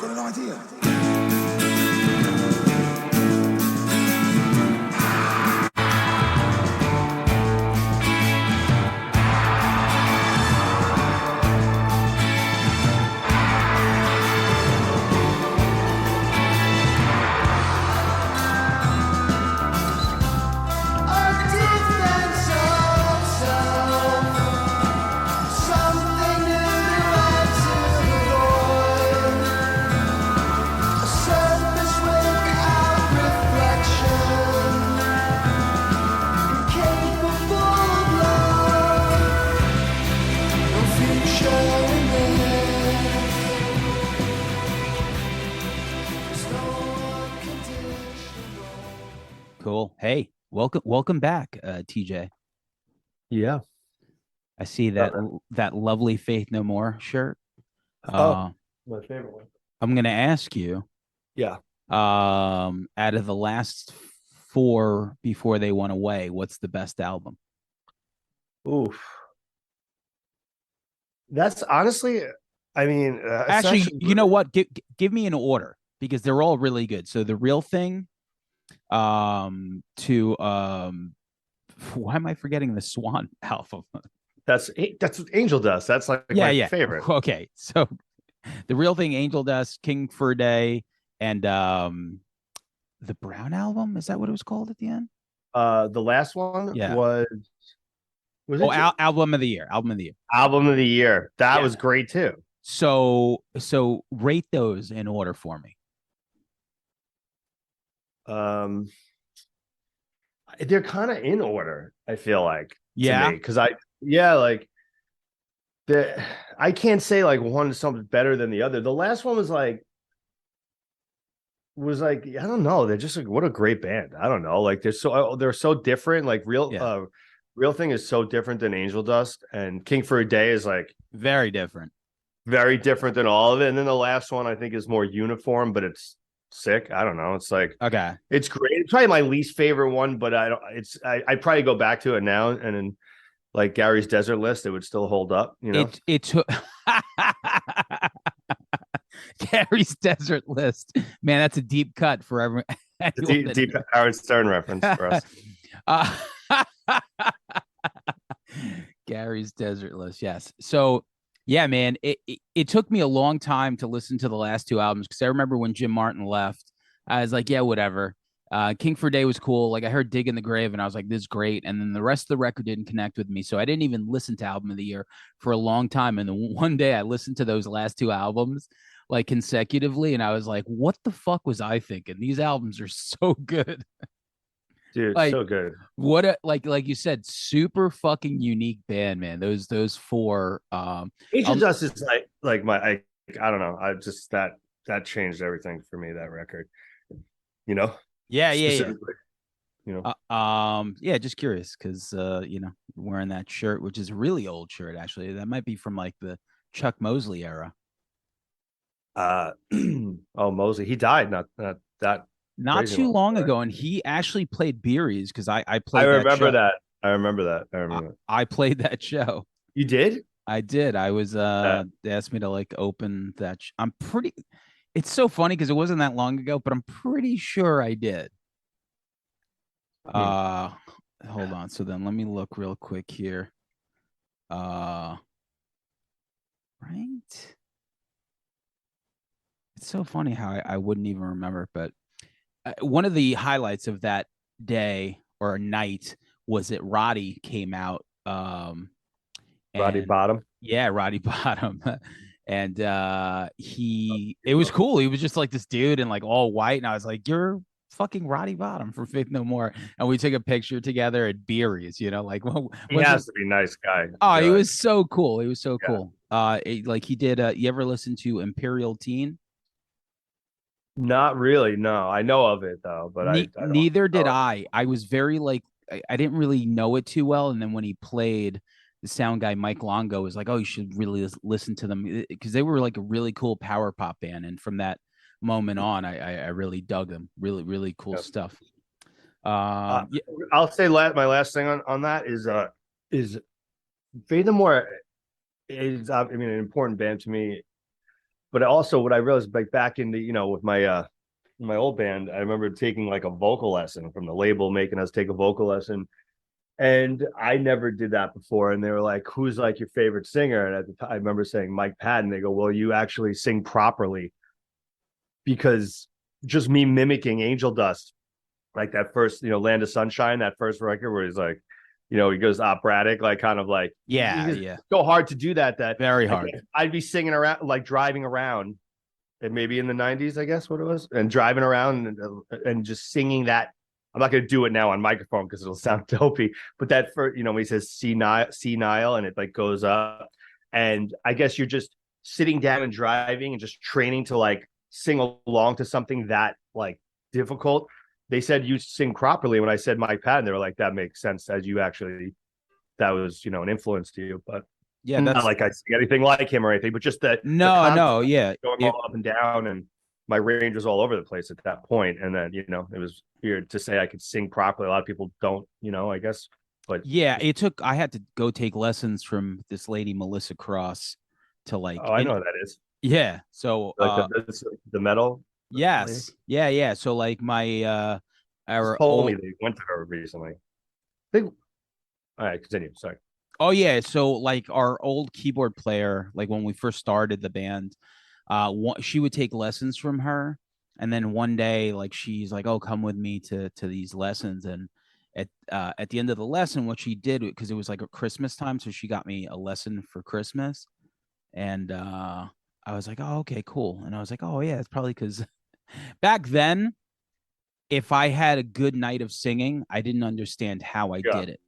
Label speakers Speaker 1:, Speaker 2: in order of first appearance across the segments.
Speaker 1: got an idea.
Speaker 2: Cool. Hey, welcome back, TJ.
Speaker 3: Yeah.
Speaker 2: I see that that lovely Faith No More shirt.
Speaker 3: My favorite one.
Speaker 2: I'm gonna ask you,
Speaker 3: Yeah.
Speaker 2: out of the last four before they went away, what's the best album?
Speaker 3: Oof. That's honestly, I mean,
Speaker 2: Actually, you know what? Give me an order because they're all really good. So the Real Thing, to why am I forgetting the Swan album?
Speaker 3: That's Angel Dust. That's like my favorite.
Speaker 2: Okay, so the Real Thing, Angel Dust, King for a Day, and the Brown album. Is that what it was called at the end?
Speaker 3: The last one was
Speaker 2: album of the year. Album of the year.
Speaker 3: Album of the year. That was great too.
Speaker 2: So rate those in order for me.
Speaker 3: They're kind of in order, I feel like.
Speaker 2: Yeah.
Speaker 3: Because I can't say like one is something better than the other. The last one was like I don't know. They're just like, what a great band. I don't know. Like they're so different. Like Real Thing is so different than Angel Dust, and King for a Day is like
Speaker 2: very different
Speaker 3: than all of it. And then the last one I think is more uniform, but it's sick. I don't know. It's like,
Speaker 2: okay,
Speaker 3: it's great. It's probably my least favorite one, but I'd probably go back to it now, and then like Gary's Desert List, it would still hold up. You know,
Speaker 2: it took Gary's Desert List. Man, that's a deep cut for everyone.
Speaker 3: Deep Howard Stern reference for us.
Speaker 2: Gary's Desert List, yes. So yeah, man, it took me a long time to listen to the last two albums because I remember when Jim Martin left, I was like, yeah, whatever. King for a Day was cool. Like I heard Dig in the Grave and I was like, this is great. And then the rest of the record didn't connect with me. So I didn't even listen to Album of the Year for a long time. And then one day I listened to those last two albums like consecutively. And I was like, what the fuck was I thinking? These albums are so good.
Speaker 3: Dude,
Speaker 2: like,
Speaker 3: so good.
Speaker 2: What a like you said, super fucking unique band, man. Those four.
Speaker 3: Angel Dust is like my I don't know. I just that changed everything for me, that record. You know?
Speaker 2: Yeah.
Speaker 3: You know.
Speaker 2: Yeah, just curious because wearing that shirt, which is a really old shirt, actually. That might be from like the Chuck Mosley era.
Speaker 3: Mosley. He died not
Speaker 2: too long ago, and he actually played Beeries because I played.
Speaker 3: I remember that. I remember that.
Speaker 2: I played that show.
Speaker 3: You did?
Speaker 2: I did. I was they asked me to like open that. I'm pretty. It's so funny because it wasn't that long ago, but I'm pretty sure I did. Hold on. So then let me look real quick here. Right. It's so funny how I wouldn't even remember, but one of the highlights of that day or night was that Roddy came out.
Speaker 3: Roddy Bottom.
Speaker 2: Yeah, Roddy Bottom. And it was cool. He was just like this dude in like all white. And I was like, you're fucking Roddy Bottom from Faith No More. And we took a picture together at Beery's, like, well,
Speaker 3: he has to be a nice guy.
Speaker 2: Oh, he was so cool. He was so cool. Like he did, you ever listen to Imperial Teen?
Speaker 3: Not really. No, I know of it though, but
Speaker 2: neither did I. I was very like, I didn't really know it too well. And then when he played, the sound guy Mike Longo was like, "Oh, you should really listen to them because they were like a really cool power pop band." And from that moment on, I really dug them. Really, really cool stuff.
Speaker 3: I'll say my last thing on that is Faith No More is an important band to me. but also what I realized like back in the with my old band, I remember taking like a vocal lesson from the label making us take a vocal lesson. And I never did that before. And they were like, who's like your favorite singer? And at the time, I remember saying Mike Patton. They go, well, you actually sing properly because just me mimicking Angel Dust, like that first, Land of Sunshine, that first record where he's like, he goes operatic, like kind of like,
Speaker 2: Yeah,
Speaker 3: it's
Speaker 2: yeah.
Speaker 3: so hard to do that
Speaker 2: Very
Speaker 3: I
Speaker 2: hard.
Speaker 3: guess I'd be singing around, like driving around, and maybe in the 90s, I guess what it was, and driving around and just singing that. I'm not going to do it now on microphone because it'll sound dopey, but that for, when he says senile and it like goes up. And I guess you're just sitting down and driving and just training to like sing along to something that like difficult. They said you sing properly. When I said Mike Patton, they were like, that makes sense as you actually, that was, an influence to you. But
Speaker 2: Yeah,
Speaker 3: not
Speaker 2: that's
Speaker 3: like I see anything like him or anything, but just the
Speaker 2: no,
Speaker 3: concept
Speaker 2: no, yeah.
Speaker 3: going
Speaker 2: It,
Speaker 3: all up and down, and my range was all over the place at that point. And then it was weird to say I could sing properly. A lot of people don't, I guess, but
Speaker 2: yeah, it took I had to go take lessons from this lady, Melissa Cross, to like
Speaker 3: oh, I
Speaker 2: and
Speaker 3: know what that is
Speaker 2: yeah. So
Speaker 3: like the metal lady.
Speaker 2: yes. Yeah, yeah. So like my
Speaker 3: Just
Speaker 2: our
Speaker 3: told me
Speaker 2: old
Speaker 3: they went to her recently. They, all right, continue. Sorry.
Speaker 2: oh yeah, so like our old keyboard player, like when we first started the band, she would take lessons from her, and then one day, like she's like, "Oh, come with me to these lessons." And at the end of the lesson, what she did because it was like a Christmas time, so she got me a lesson for Christmas, and I was like, "Oh, okay, cool." And I was like, "Oh yeah, it's probably because back then, if I had a good night of singing, I didn't understand how I
Speaker 3: Yeah,
Speaker 2: did it.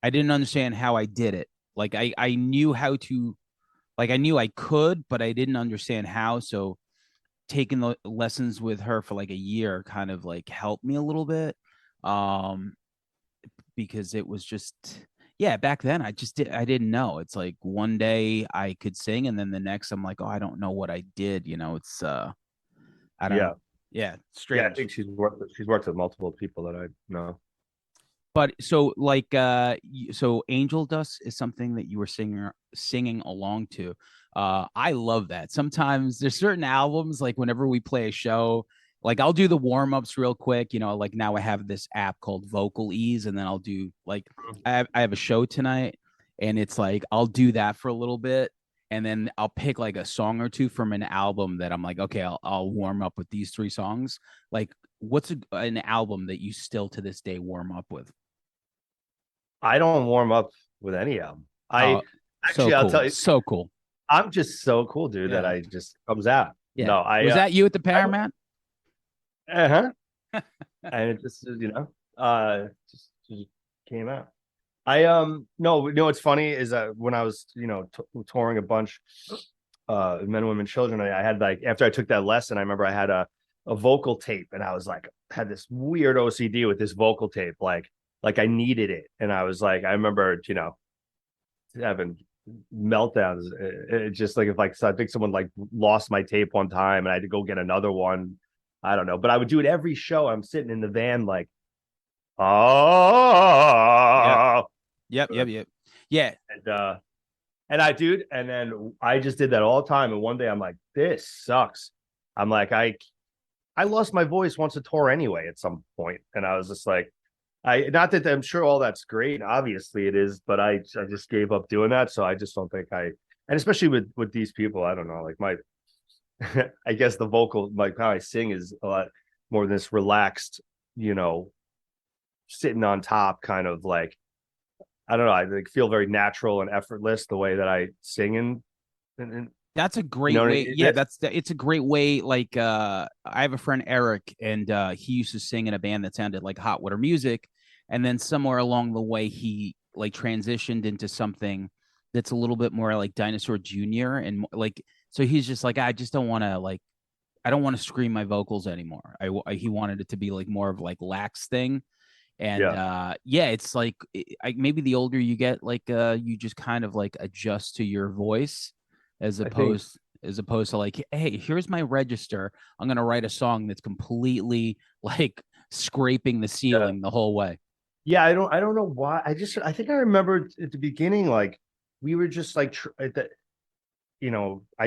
Speaker 2: I didn't understand how I did it. Like I knew how to like I knew I could, but I didn't understand how. So taking the lessons with her for like a year kind of like helped me a little bit. Um because it was just yeah, back then I didn't know. It's like one day I could sing and then the next I'm like, "Oh, I don't know what I did." It's I don't
Speaker 3: yeah,
Speaker 2: know. Yeah,
Speaker 3: yeah. I
Speaker 2: strange.
Speaker 3: think she's worked with multiple people that I know.
Speaker 2: But so like so Angel Dust is something that you were singing along to. I love that. Sometimes there's certain albums like whenever we play a show, like I'll do the warm-ups real quick, like now I have this app called Vocal Ease and then I'll do like I have a show tonight and it's like I'll do that for a little bit and then I'll pick like a song or two from an album that I'm like, okay, I'll warm up with these three songs. Like what's an album that you still to this day warm up with?
Speaker 3: I don't warm up with any album.
Speaker 2: Oh,
Speaker 3: I
Speaker 2: so
Speaker 3: actually, I'll tell
Speaker 2: cool.
Speaker 3: you,
Speaker 2: So cool.
Speaker 3: I'm just so cool, dude, that
Speaker 2: Yeah.
Speaker 3: I just comes out.
Speaker 2: Yeah.
Speaker 3: No, I
Speaker 2: Was that you at the
Speaker 3: I
Speaker 2: Paramount?
Speaker 3: uh-huh. And it just just came out. I no, what's funny is that when I was touring a bunch, men, women, children, I had like after I took that lesson, I remember I had a vocal tape, and I was like had this weird OCD with this vocal tape, like I needed it, and I was like I remember having meltdowns. It just like if like so I think someone like lost my tape one time, and I had to go get another one. I don't know, but I would do it every show. I'm sitting in the van like,
Speaker 2: Yep.
Speaker 3: oh,
Speaker 2: Yep. Yep. Yep. Yeah.
Speaker 3: and I dude, and then I just did that all the time. And one day I'm like, this sucks. I'm like, I lost my voice once a tour anyway at some point, and I was just like, I not that I'm sure all that's great, obviously it is, but I just gave up doing that. So I just don't think and especially with these people, I don't know, like my I guess the vocal, like how I sing is a lot more than this relaxed, you know, sitting on top kind of like I don't know. I like feel very natural and effortless the way that I sing and
Speaker 2: That's a
Speaker 3: you
Speaker 2: great
Speaker 3: know
Speaker 2: way. Yeah, it's a great way. Like I have a friend Eric and he used to sing in a band that sounded like hot water music. And then somewhere along the way he like transitioned into something that's a little bit more like Dinosaur Jr. and like so he's just like I just don't want to like I don't want to scream my vocals anymore. He wanted it to be like more of like lax thing. And
Speaker 3: yeah.
Speaker 2: yeah, it's like maybe the older you get, like you just kind of like adjust to your voice as
Speaker 3: I think
Speaker 2: opposed to like, hey, here's my register. I'm gonna write a song that's completely like scraping the
Speaker 3: yeah.
Speaker 2: ceiling the whole way.
Speaker 3: Yeah, I don't know why. I think I remember at the beginning like we were just like I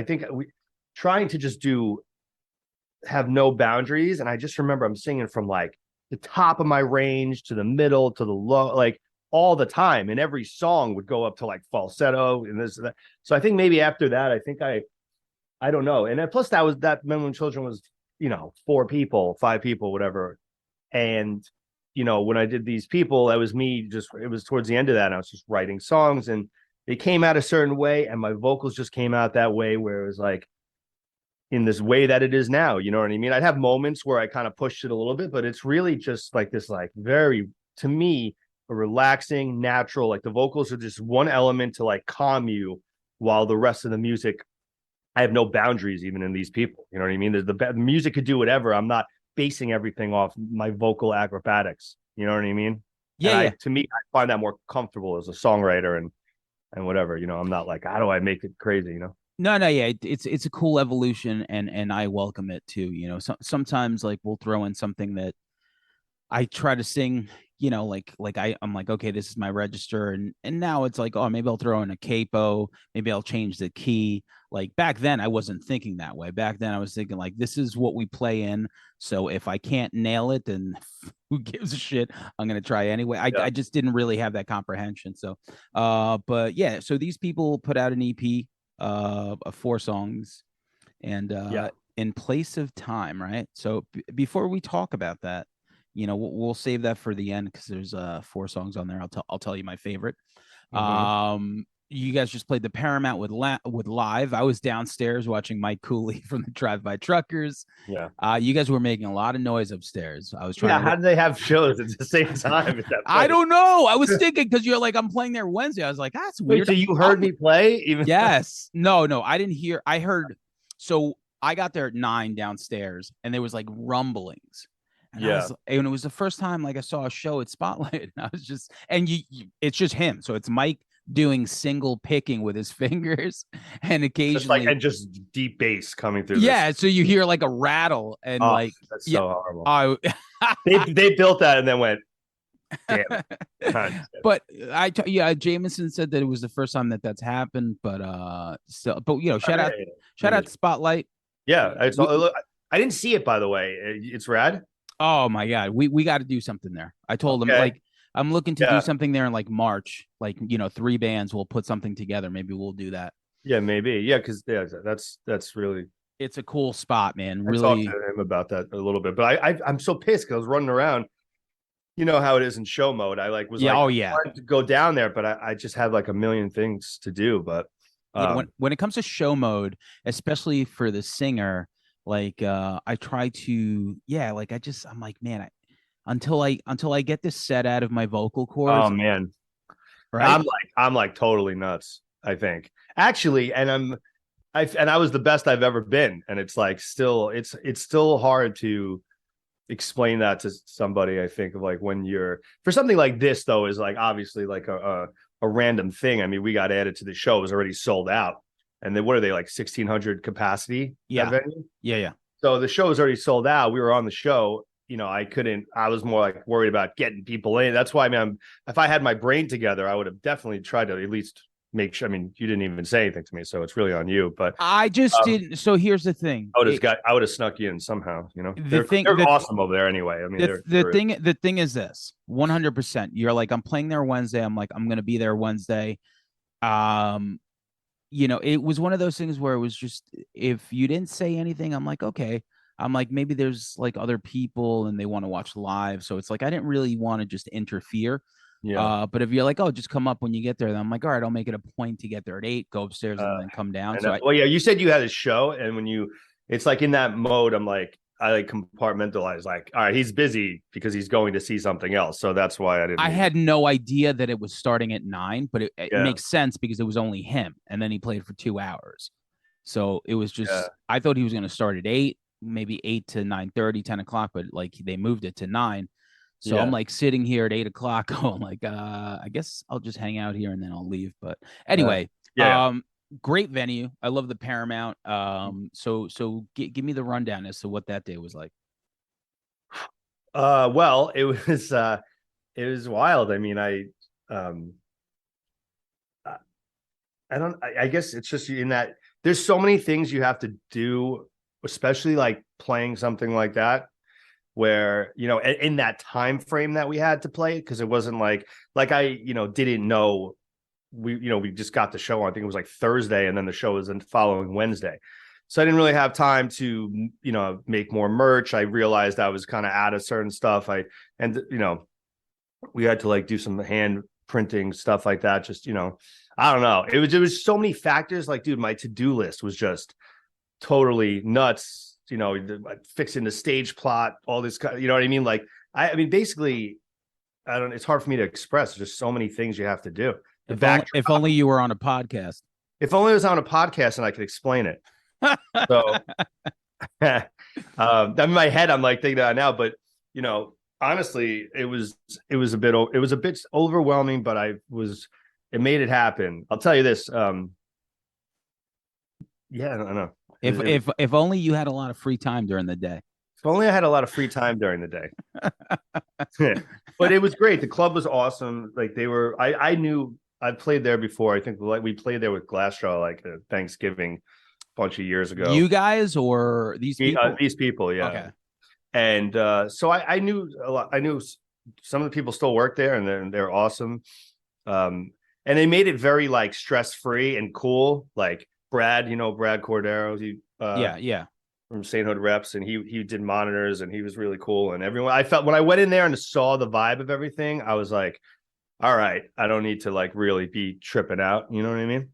Speaker 3: think we trying to just do have no boundaries. And I just remember I'm singing from like the top of my range to the middle to the low, like all the time. And every song would go up to like falsetto and this and that. So I think maybe after that, I think I don't know. And then plus that was that Men, Women, Children was, you know, 4 people, 5 people, whatever. And, you know, when I did These People, that was me just, it was towards the end of that. And I was just writing songs and they came out a certain way. And my vocals just came out that way where it was like, in this way that it is now. You know what I mean? I'd have moments where I kind of pushed it a little bit, but it's really just like this, like very, to me, a relaxing, natural, like the vocals are just one element to like calm you while the rest of the music, I have no boundaries even in These People. You know what I mean? The music could do whatever. I'm not basing everything off my vocal acrobatics. You know what I mean?
Speaker 2: Yeah,
Speaker 3: And
Speaker 2: yeah.
Speaker 3: to me, I find that more comfortable as a songwriter and whatever. You know, I'm not like, how do I make it crazy? You know?
Speaker 2: No, no, yeah, it's a cool evolution, and I welcome it too. You know, sometimes like we'll throw in something that I try to sing, you know, like I'm like, okay, this is my register, and now it's like, oh, maybe I'll throw in a capo, maybe I'll change the key. Like back then, I wasn't thinking that way. Back then, I was thinking like, this is what we play in. So if I can't nail it, then who gives a shit? I'm gonna try anyway.
Speaker 3: Yeah.
Speaker 2: I just didn't really have that comprehension. So, but yeah, so These People put out an EP of 4 songs, and
Speaker 3: Yeah.
Speaker 2: In Place of Time, right? So before we talk about that, you know, we'll save that for the end because there's 4 songs on there. I'll tell you my favorite.
Speaker 3: Mm-hmm.
Speaker 2: You guys just played the Paramount with Live. I was downstairs watching Mike Cooley from the Drive By Truckers.
Speaker 3: Yeah.
Speaker 2: You guys were making a lot of noise upstairs. I was trying
Speaker 3: Yeah.
Speaker 2: to.
Speaker 3: How do they have shows at the same time at that
Speaker 2: I
Speaker 3: place?
Speaker 2: don't know. I was thinking because you're like, I'm playing there Wednesday. I was like, that's
Speaker 3: Wait,
Speaker 2: weird.
Speaker 3: so you heard
Speaker 2: I'm
Speaker 3: me play? Even
Speaker 2: Yes. No, no, I didn't hear. I heard. So I got there at 9 downstairs, and there was like rumblings,
Speaker 3: yeah.
Speaker 2: and it was the first time like I saw a show at Spotlight, and I was just, and it's just him. So it's Mike doing single picking with his fingers, and
Speaker 3: Just like
Speaker 2: occasionally,
Speaker 3: and just deep bass coming through this.
Speaker 2: yeah. So you hear like a rattle, and
Speaker 3: Oh,
Speaker 2: like,
Speaker 3: that's
Speaker 2: yeah,
Speaker 3: so horrible.
Speaker 2: I.
Speaker 3: They built that and then went, damn it.
Speaker 2: But yeah, Jameson said that it was the first time that that's happened, but still, but you know, shout out to Spotlight.
Speaker 3: Yeah, it's
Speaker 2: We,
Speaker 3: I didn't see it by the way. It's rad.
Speaker 2: oh my god, we got to do something there. I told him
Speaker 3: Okay.
Speaker 2: like I'm looking to do
Speaker 3: Yeah.
Speaker 2: something there in like March, like you know, 3 bands will put something together. Maybe we'll do that.
Speaker 3: Yeah, maybe. Yeah, because yeah, that's really.
Speaker 2: It's a cool spot, man.
Speaker 3: I talked to
Speaker 2: Really.
Speaker 3: him about that a little bit, but I'm so pissed because I was running around. You know how it is in show mode. I like was
Speaker 2: Yeah.
Speaker 3: like
Speaker 2: Oh
Speaker 3: I
Speaker 2: yeah.
Speaker 3: wanted to go down there, but I just had like a million things to do. But
Speaker 2: Yeah. When it comes to show mode, especially for the singer, like I try to, yeah, like I'm like, man, until I get this set out of my vocal
Speaker 3: oh
Speaker 2: cords,
Speaker 3: man,
Speaker 2: right?
Speaker 3: I'm like totally nuts. I think actually, and I was the best I've ever been, and it's like still it's still hard to explain that to somebody. I think of like when you're for something like this though is like obviously like a random thing. I mean, we got added to the show; it was already sold out, and then what are they like 1,600 capacity that
Speaker 2: Yeah.
Speaker 3: venue?
Speaker 2: Yeah. Yeah.
Speaker 3: So the show was already sold out. We were on the show. You know, I couldn't. I was more like worried about getting people in. That's why, I mean, if I had my brain together, I would have definitely tried to at least make sure. I mean, you didn't even say anything to me, so it's really on you. But
Speaker 2: I just didn't. So here's the thing.
Speaker 3: I would have snuck you in somehow. You know,
Speaker 2: The
Speaker 3: they're
Speaker 2: thing,
Speaker 3: they're awesome over there anyway. I mean,
Speaker 2: the thing is this: 100%. You're like, I'm playing there Wednesday. I'm like, I'm gonna be there Wednesday. Um, you know, it was one of those things where it was just if you didn't say anything, I'm like, okay. I'm like, maybe there's like other people and they want to watch live. So it's like I didn't really want to just interfere.
Speaker 3: yeah.
Speaker 2: But if you're like, oh, just come up when you get there, then I'm like, all right, I'll make it a point to get there at 8, go upstairs and then come down.
Speaker 3: And well, yeah, you said you had a show, and when you, it's like in that mode. I'm like, I like compartmentalize. Like, all right, he's busy because he's going to see something else, so that's why I didn't.
Speaker 2: I had no idea that it was starting at 9, but it
Speaker 3: Yeah.
Speaker 2: makes sense because it was only him, and then he played for 2 hours. So it was just,
Speaker 3: Yeah.
Speaker 2: I thought he was going to start at 8, maybe 8 to 9:30, 10 o'clock, but like they moved it to 9. So I'm
Speaker 3: Yeah.
Speaker 2: like sitting here at 8 o'clock, going like, I guess I'll just hang out here and then I'll leave. But anyway,
Speaker 3: Yeah.
Speaker 2: great venue. I love the Paramount. So give me the rundown as to what that day was like.
Speaker 3: Well, it was wild. I mean, um I don't. I guess it's just in that there's so many things you have to do, especially like playing something like that, where in that time frame that we had to play it, because it wasn't like I didn't know we just got the show on. I think it was like Thursday, and then the show was the following Wednesday. So I didn't really have time to make more merch. I realized I was kind of out of certain stuff. And we had to like do some hand printing stuff like that. Just I don't know. It was so many factors. Like, dude, my to-do list was just totally nuts. Fixing the stage plot, all this, you know what I mean? Like, I mean, basically, I don't. It's hard for me to express. There's just so many things you have to do.
Speaker 2: If only you were on a podcast.
Speaker 3: If only it was on a podcast and I could explain it. So, in my head, I'm like thinking that now, but honestly, it was a bit overwhelming, but it made it happen. I'll tell you this. Yeah, I don't know.
Speaker 2: If only you had a lot of free time during the day.
Speaker 3: If only I had a lot of free time during the day. But it was great. The club was awesome. Like I knew I'd played there before. I think we played there with Glassjaw like Thanksgiving a bunch of years ago.
Speaker 2: You guys or these people?
Speaker 3: These people, yeah.
Speaker 2: Okay.
Speaker 3: And so I knew a lot. I knew some of the people still work there, and they're awesome. And they made it very like stress free and cool. Like Brad Cordero,
Speaker 2: yeah,
Speaker 3: from St. Hood Reps, and he did monitors, and he was really cool. And everyone, I felt when I went in there and saw the vibe of everything, I was like, all right, I don't need to like really be tripping out. You know what I mean?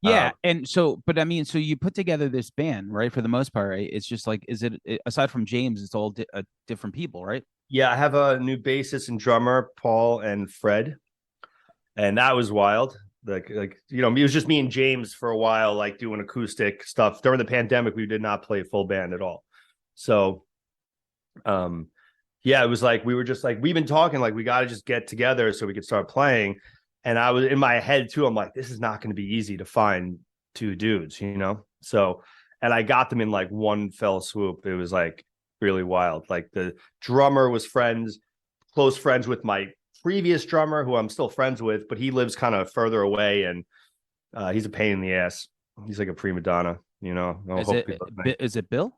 Speaker 2: Yeah. And so, but I mean, so you put together this band, right? For the most part, right? It's just like, aside from James, it's all different people, right?
Speaker 3: Yeah, I have a new bassist and drummer, Paul and Fred, and that was wild. Like it was just me and James for a while, like doing acoustic stuff. During the pandemic, we did not play full band at all. So, yeah, it was like we were just like we've been talking, like we got to just get together so we could start playing. And I was in my head too. I'm like, this is not going to be easy to find two dudes, So, and I got them in like one fell swoop. It was like really wild. Like the drummer was close friends with my previous drummer, who I'm still friends with, but he lives kind of further away, and he's a pain in the ass. He's like a prima donna,
Speaker 2: Is it Bill?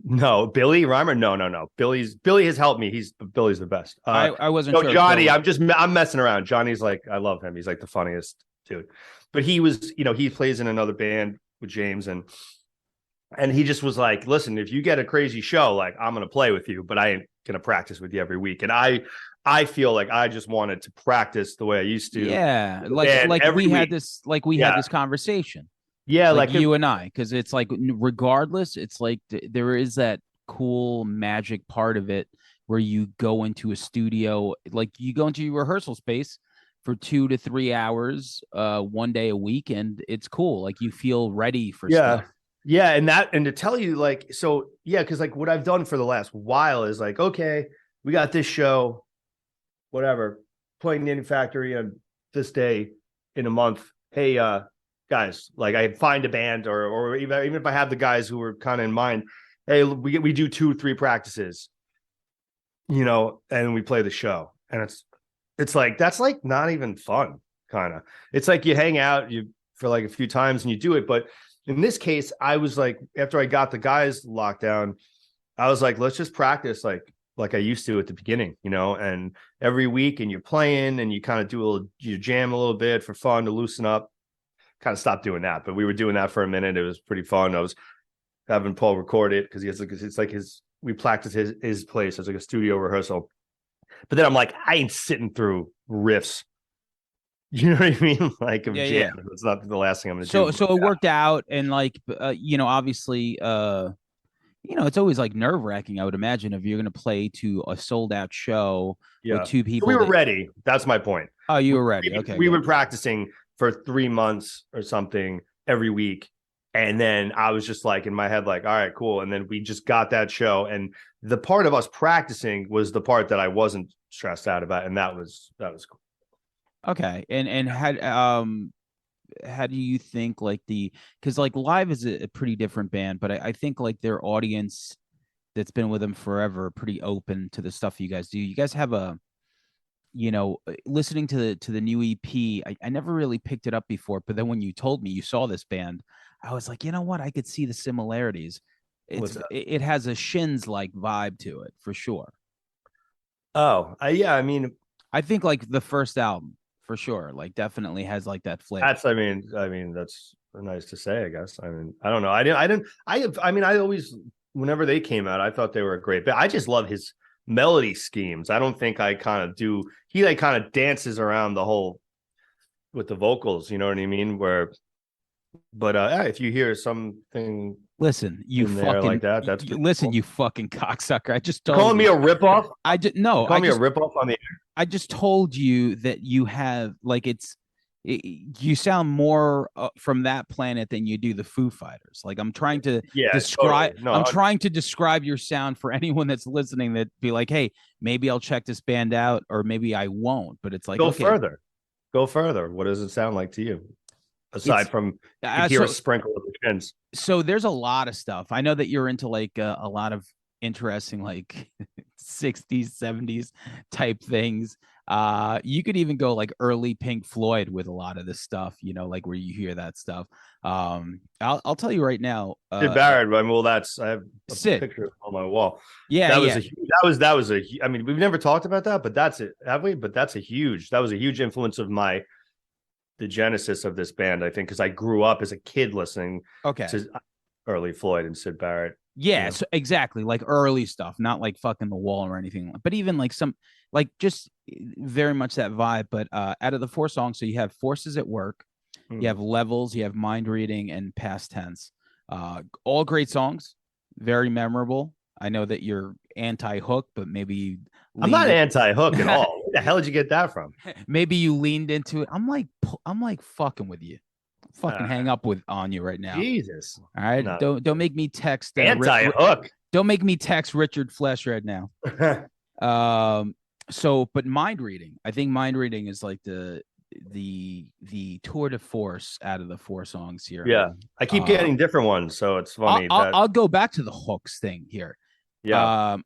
Speaker 3: No, Billy Reimer. No. Billy has helped me. Billy's the best.
Speaker 2: I wasn't sure.
Speaker 3: Johnny, I'm messing around. Johnny's like, I love him. He's like the funniest dude. But he was, he plays in another band with James, and he just was like, listen, if you get a crazy show, like I'm gonna play with you, but I ain't gonna practice with you every week. And I feel like I just wanted to practice the way I used to.
Speaker 2: Yeah, like we had this conversation.
Speaker 3: Yeah,
Speaker 2: like you and I, because it's like regardless, it's like there is that cool magic part of it where you go into a studio, like you go into your rehearsal space for 2 to 3 hours, one day a week, and it's cool. Like you feel ready for stuff.
Speaker 3: Yeah, and to tell you, like, so yeah, because like what I've done for the last while is like, okay, we got this show, whatever, playing Knitting Factory on this day in a month. Hey, guys, like I find a band, or even if I have the guys who were kind of in mind, hey, we do 2-3 practices, and we play the show, and it's like that's like not even fun, kind of. It's like you hang out for like a few times and you do it, but in this case, I was like, after I got the guys locked down, I was like, let's just practice like I used to at the beginning, and every week, and you're playing and you kind of you jam a little bit for fun to loosen up. Kind of stopped doing that, but we were doing that for a minute. It was pretty fun. I was having Paul record it because we practice his place as like a studio rehearsal. But then I'm like, I ain't sitting through riffs. You know what I mean? Like of jam. Yeah. It's not the last thing I'm going to do.
Speaker 2: So it worked out, and like obviously, it's always like nerve wracking. I would imagine if you're going to play to a sold out show with two people.
Speaker 3: So we were ready. That's my point.
Speaker 2: Oh, you were ready. Okay,
Speaker 3: we were practicing for 3 months or something every week. And then I was just like in my head, like, all right, cool. And then we just got that show. And the part of us practicing was the part that I wasn't stressed out about. And that was cool.
Speaker 2: Okay. And how do you think like because like live is a pretty different band, but I think like their audience that's been with them forever, pretty open to the stuff you guys do. You guys have listening to the new EP, I never really picked it up before, but then when you told me you saw this band, I was like, you know what? I could see the similarities.
Speaker 3: What's that?
Speaker 2: It has a Shins like vibe to it for sure.
Speaker 3: Oh, yeah. I mean,
Speaker 2: I think like the first album for sure, like definitely has like that flavor.
Speaker 3: I mean, that's nice to say, I guess. I mean, I don't know. I mean, I always, whenever they came out, I thought they were great, but I just love his melody schemes. I don't think I kind of do. He like kind of dances around the whole with the vocals. You know what I mean? But yeah, if you hear something
Speaker 2: Listen,
Speaker 3: in there like that, that's pretty
Speaker 2: listen,
Speaker 3: cool.
Speaker 2: you fucking cocksucker. I just
Speaker 3: You're
Speaker 2: told
Speaker 3: calling me
Speaker 2: you.
Speaker 3: a ripoff?
Speaker 2: I just no,
Speaker 3: You're calling me a ripoff on the
Speaker 2: I just told you that you have like you sound more from that planet than you do the Foo Fighters. Like
Speaker 3: yeah, totally.
Speaker 2: I'm
Speaker 3: No,
Speaker 2: trying to describe your sound for anyone that's listening that be like, hey, maybe I'll check this band out or maybe I won't. But it's like,
Speaker 3: go
Speaker 2: okay,
Speaker 3: further. Go further. What does it sound like to you? Aside
Speaker 2: it's
Speaker 3: from you could hear a
Speaker 2: so
Speaker 3: sprinkle of the Shins.
Speaker 2: so there's a lot of stuff. I know that you're into like a lot of interesting like 60s, 70s type things. You could even go like early Pink Floyd with a lot of this stuff, you know, like where you hear that stuff. I'll tell you right now,
Speaker 3: Sid Barrett. I mean, well, that's I have a
Speaker 2: Sid.
Speaker 3: picture on my wall.
Speaker 2: Yeah,
Speaker 3: That was
Speaker 2: yeah.
Speaker 3: a that was a. I mean, we've never talked about that, but that's it, have we? But that was a huge influence of the genesis of this band, I think, because I grew up as a kid listening
Speaker 2: Okay.
Speaker 3: to early Floyd and Sid Barrett. You
Speaker 2: Yeah,
Speaker 3: know,
Speaker 2: so exactly. Like early stuff, not like fucking the wall or anything, but even like some like just very much that vibe. But out of the four songs, so you have Forces at Work, you
Speaker 3: hmm.
Speaker 2: have Levels, you have Mind Reading, and Past Tense. All great songs, very memorable. I know that you're anti-hook, but maybe you
Speaker 3: I'm not
Speaker 2: leaned
Speaker 3: anti-hook at all. Where the hell did you get that from?
Speaker 2: maybe you leaned into it. I'm like fucking with you. Fucking
Speaker 3: Uh,
Speaker 2: hang up with on you right now.
Speaker 3: Jesus,
Speaker 2: All right.
Speaker 3: no,
Speaker 2: Don't make me text
Speaker 3: anti-hook.
Speaker 2: don't make me text Richard Flesh right now. Um, so but mind reading, I think mind reading is like the tour de force out of the four songs here.
Speaker 3: Yeah, I keep
Speaker 2: Uh,
Speaker 3: getting different ones, so it's funny that
Speaker 2: I'll go back to the hooks thing here.
Speaker 3: yeah.
Speaker 2: Um,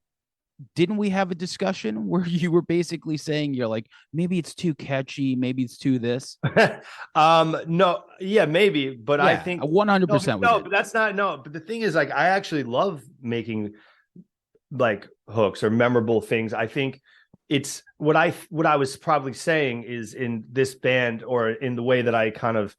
Speaker 2: didn't we have a discussion where you were basically saying you're like maybe it's too catchy, maybe it's too this?
Speaker 3: No, yeah, maybe, but I
Speaker 2: Yeah,
Speaker 3: think no,
Speaker 2: 100% we
Speaker 3: no,
Speaker 2: did.
Speaker 3: but that's not no. But the thing is, like, I actually love making like hooks or memorable things. I think it's what I was probably saying is in this band or in the way that I kind of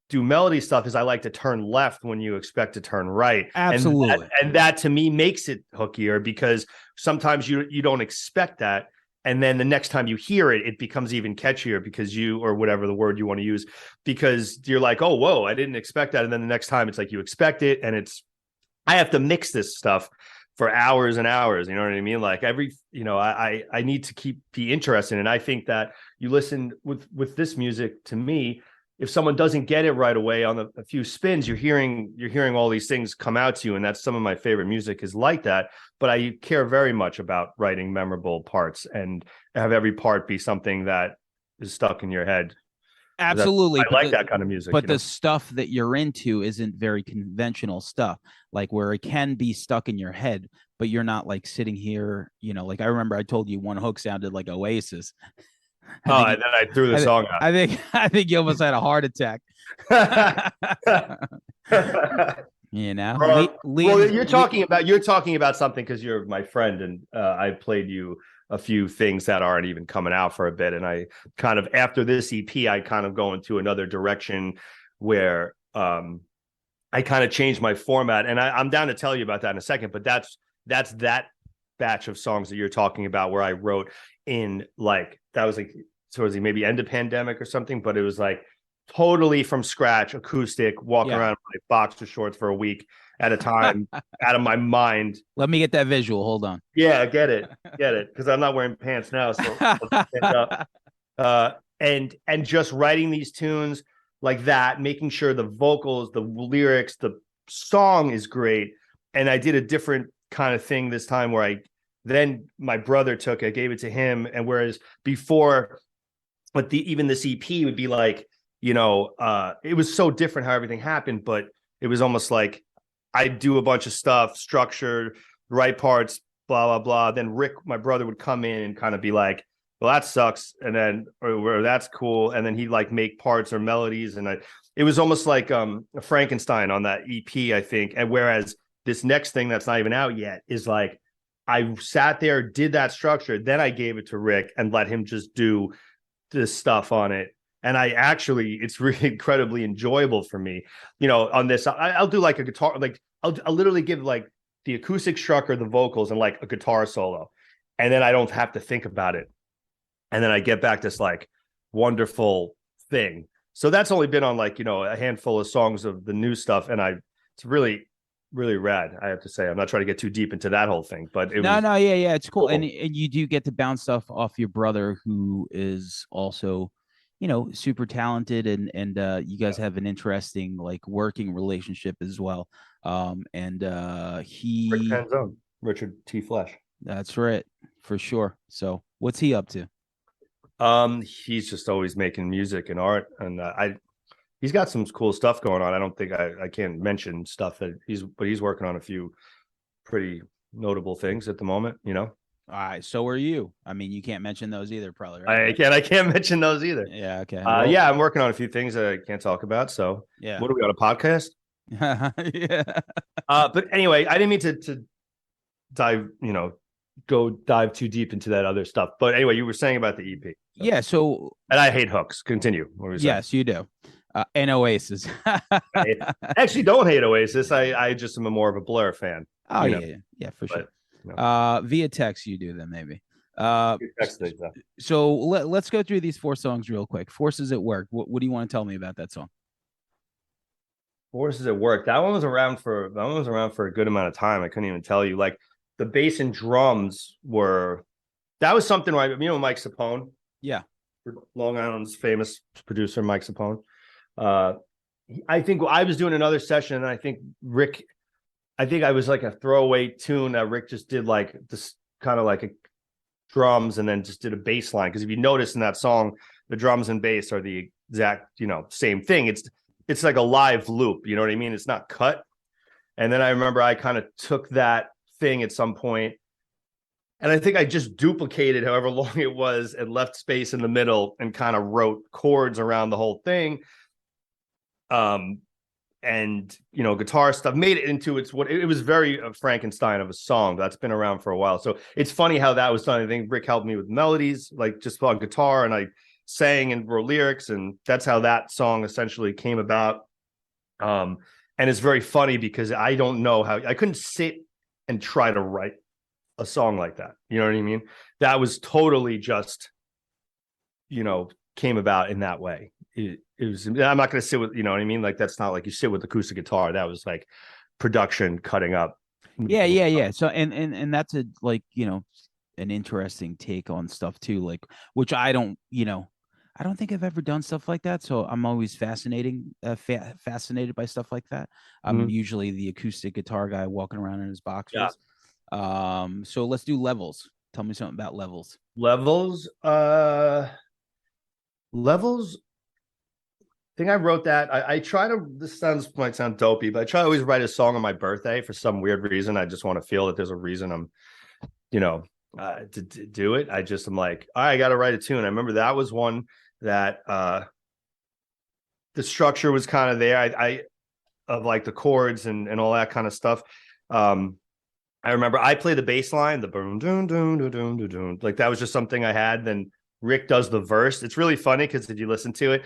Speaker 3: do melody stuff is I like to turn left when you expect to turn right.
Speaker 2: Absolutely.
Speaker 3: And that to me makes it hookier because sometimes you don't expect that. And then the next time you hear it, it becomes even catchier because you, or whatever the word you want to use, because you're like, oh, whoa, I didn't expect that. And then the next time it's like you expect it. And I have to mix this stuff for hours and hours. You know what I mean? Like I need to be interested. And I think that you listen with this music to me, if someone doesn't get it right away on a few spins, you're hearing all these things come out to you. And that's some of my favorite music is like that. But I care very much about writing memorable parts and have every part be something that is stuck in your head.
Speaker 2: Absolutely,
Speaker 3: I like that kind of music,
Speaker 2: but the stuff that you're into isn't very conventional stuff, like where it can be stuck in your head, but you're not like sitting here, you know, like I remember I told you one hook sounded like Oasis. I
Speaker 3: Oh,
Speaker 2: think
Speaker 3: and then I threw the song
Speaker 2: I think you almost had a heart attack.
Speaker 3: out.
Speaker 2: You know,
Speaker 3: Well, you're talking about something because you're my friend, and I played you a few things that aren't even coming out for a bit, and I kind of after this EP, I kind of go into another direction where I kind of changed my format, and I'm down to tell you about that in a second. But that's that batch of songs that you're talking about where I wrote in like that was like towards the maybe end of pandemic or something, but it was like totally from scratch, acoustic, walking
Speaker 2: yeah.
Speaker 3: around in my boxer shorts for a week at a time, out of my mind.
Speaker 2: Let me get that visual. Hold on.
Speaker 3: Yeah, get it, because I'm not wearing pants now, so I'll stand up. And just writing these tunes like that, making sure the vocals, the lyrics, the song is great. And I did a different kind of thing this time where then my brother I gave it to him, and whereas before, but even this EP would be like, it was so different how everything happened, but it was almost like I do a bunch of stuff, structured, right parts, blah, blah, blah. Then Rick, my brother, would come in and kind of be like, well, that sucks. And then, or that's cool. And then he'd like make parts or melodies. And it was almost like a Frankenstein on that EP, I think. And whereas this next thing that's not even out yet is like I sat there, did that structure, then I gave it to Rick and let him just do this stuff on it. And I actually, it's really incredibly enjoyable for me. You know, on this, I'll do like a guitar, like I'll literally give like the acoustic structure, the vocals, and like a guitar solo, and then I don't have to think about it. And then I get back this like wonderful thing. So that's only been on like, you know, a handful of songs of the new stuff, and it's really really rad. I have to say, I'm not trying to get too deep into that whole thing, but it
Speaker 2: No,
Speaker 3: was
Speaker 2: no, yeah, yeah, it's cool,
Speaker 3: cool.
Speaker 2: and you do get to bounce stuff off your brother, who is also, you know, super talented, and you guys have an interesting like working relationship as well. And
Speaker 3: Rick
Speaker 2: he,
Speaker 3: Penzone, Richard T. Flesh.
Speaker 2: that's right, for sure. So, what's he up to?
Speaker 3: He's just always making music and art, and he's got some cool stuff going on. I don't think I can't mention stuff that he's working on a few pretty notable things at the moment. You know,
Speaker 2: All right, so are you. I mean, you can't mention those either, probably, right?
Speaker 3: I can't mention those either.
Speaker 2: Yeah. Okay. Well.
Speaker 3: Yeah, I'm working on a few things that I can't talk about. So,
Speaker 2: Yeah.
Speaker 3: what are we on a podcast?
Speaker 2: Yeah.
Speaker 3: But anyway, I didn't mean to dive, go dive too deep into that other stuff. But anyway, you were saying about the EP. So.
Speaker 2: Yeah. So
Speaker 3: And I hate hooks. Continue. What were you saying?
Speaker 2: yes, you do. And Oasis.
Speaker 3: I actually don't hate Oasis. I just am a more of a Blur fan.
Speaker 2: Oh
Speaker 3: You know,
Speaker 2: yeah, yeah, for sure.
Speaker 3: but
Speaker 2: Via text you do then maybe. Uh,
Speaker 3: text things up.
Speaker 2: so let's go through these four songs real quick. Forces at Work. What do you want to tell me about that song?
Speaker 3: Forces at Work. That one was around for a good amount of time. I couldn't even tell you. Like the bass and drums were. That was something where Mike Sapone,
Speaker 2: Yeah.
Speaker 3: Long Island's famous producer, Mike Sapone. Uh, I think I was doing another session, and I think Rick. I think I was like a throwaway tune that Rick just did like this kind of like a drums and then just did a bass line. Because if you notice in that song, the drums and bass are the exact, same thing. It's like a live loop, you know what I mean? It's not cut. And then I remember I kind of took that thing at some point, and I think I just duplicated however long it was and left space in the middle and kind of wrote chords around the whole thing. And guitar stuff made it into it was very Frankenstein of a song that's been around for a while. So it's funny how that was done. I think Rick helped me with melodies, like just on guitar, and I sang and wrote lyrics, and that's how that song essentially came about. And it's very funny because I don't know how I couldn't sit and try to write a song like that. You know what I mean? That was totally just, came about in that way. It was, I'm not going to sit with, you know what I mean? Like, that's not like you sit with acoustic guitar. That was like production cutting up.
Speaker 2: Yeah, yeah, yeah. So and that's a like, an interesting take on stuff too, like which I don't think I've ever done stuff like that. So I'm always fascinated by stuff like that. I'm
Speaker 3: Mhm.
Speaker 2: usually the acoustic guitar guy walking around in his
Speaker 3: Yeah.
Speaker 2: boxers. So let's do Levels. Tell me something about Levels.
Speaker 3: Levels. I think I wrote that. I try to, this might sound dopey, but I try to always write a song on my birthday for some weird reason. I just want to feel that there's a reason I'm, to do it. I'm like, all right, I got to write a tune. I remember that was one that the structure was kind of there. I of like the chords and all that kind of stuff. I remember I play the bass line, the boom, doom, doom, doom, doom, doom, doom. Like that was just something I had. Then Rick does the verse. It's really funny because if you listen to it,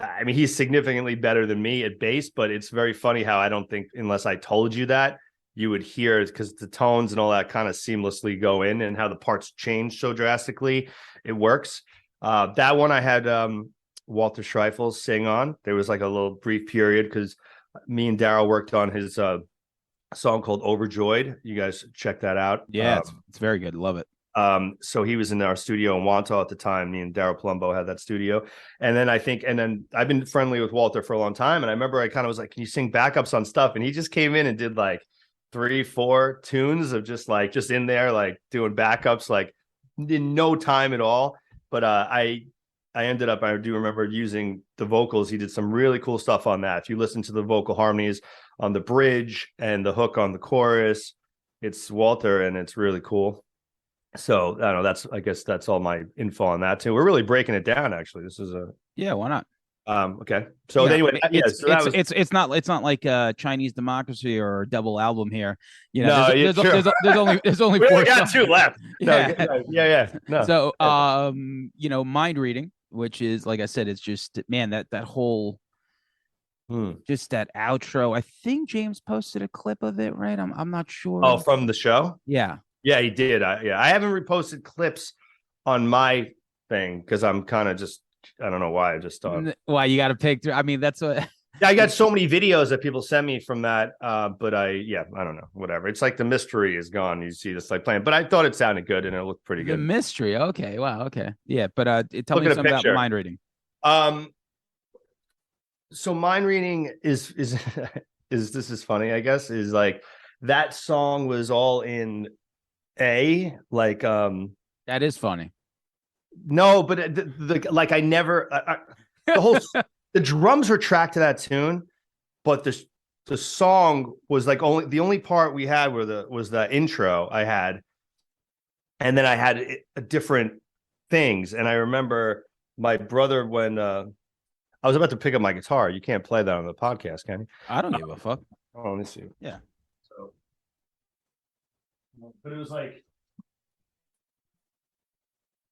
Speaker 3: I mean, he's significantly better than me at bass, but it's very funny how I don't think, unless I told you that, you would hear it because the tones and all that kind of seamlessly go in, and how the parts change so drastically. It works. That one I had Walter Schreifel sing on. There was like a little brief period because me and Daryl worked on his song called Overjoyed. You guys check that out.
Speaker 2: Yeah, it's very good. Love it.
Speaker 3: So he was in our studio in Wanto at the time. Me and Daryl Palumbo had that studio. And then I've been friendly with Walter for a long time. And I remember I kind of was like, can you sing backups on stuff? And he just came in and did like 3-4 tunes of just in there, like doing backups, like in no time at all. But I ended up, I do remember using the vocals. He did some really cool stuff on that. If you listen to the vocal harmonies on the bridge and the hook on the chorus, it's Walter, and it's really cool. So I don't know. I guess that's all my info on that too. We're really breaking it down. Actually, this is a
Speaker 2: Yeah, why not?
Speaker 3: Okay. So
Speaker 2: You know,
Speaker 3: anyway, yeah. So that was
Speaker 2: it's not like Chinese Democracy or double album here. You know,
Speaker 3: no, yeah, true.
Speaker 2: there's only
Speaker 3: We only
Speaker 2: four
Speaker 3: got
Speaker 2: songs.
Speaker 3: two left. No,
Speaker 2: Yeah.
Speaker 3: yeah. No.
Speaker 2: So you know, mind reading, which is like I said, it's just man that whole
Speaker 3: Hmm.
Speaker 2: just that outro. I think James posted a clip of it, right? I'm not
Speaker 3: Oh,
Speaker 2: sure.
Speaker 3: from the show?
Speaker 2: Yeah.
Speaker 3: Yeah, he did. I haven't reposted clips on my thing because I'm kind of just I don't know why. I just
Speaker 2: Why you got to pick through? I mean, that's what.
Speaker 3: I got so many videos that people send me from that. But I don't know, whatever. It's like the mystery is gone. You see this like playing, but I thought it sounded good and it looked pretty
Speaker 2: The
Speaker 3: good.
Speaker 2: mystery. Okay. Wow. Okay. Yeah. But tell
Speaker 3: Look
Speaker 2: me
Speaker 3: at a
Speaker 2: something about
Speaker 3: picture.
Speaker 2: mind reading.
Speaker 3: Um, so mind reading is this is funny, I guess, is like that song was all in A, like
Speaker 2: That is funny.
Speaker 3: no, but like I never the whole the drums were tracked to that tune, but the song was like only the only part we had was the intro I had, and then I had different things. And I remember my brother when I was about to pick up my guitar. You can't play that on the podcast, can you?
Speaker 2: I don't give a fuck.
Speaker 3: Oh, let me see.
Speaker 2: Yeah.
Speaker 3: So, but it was like,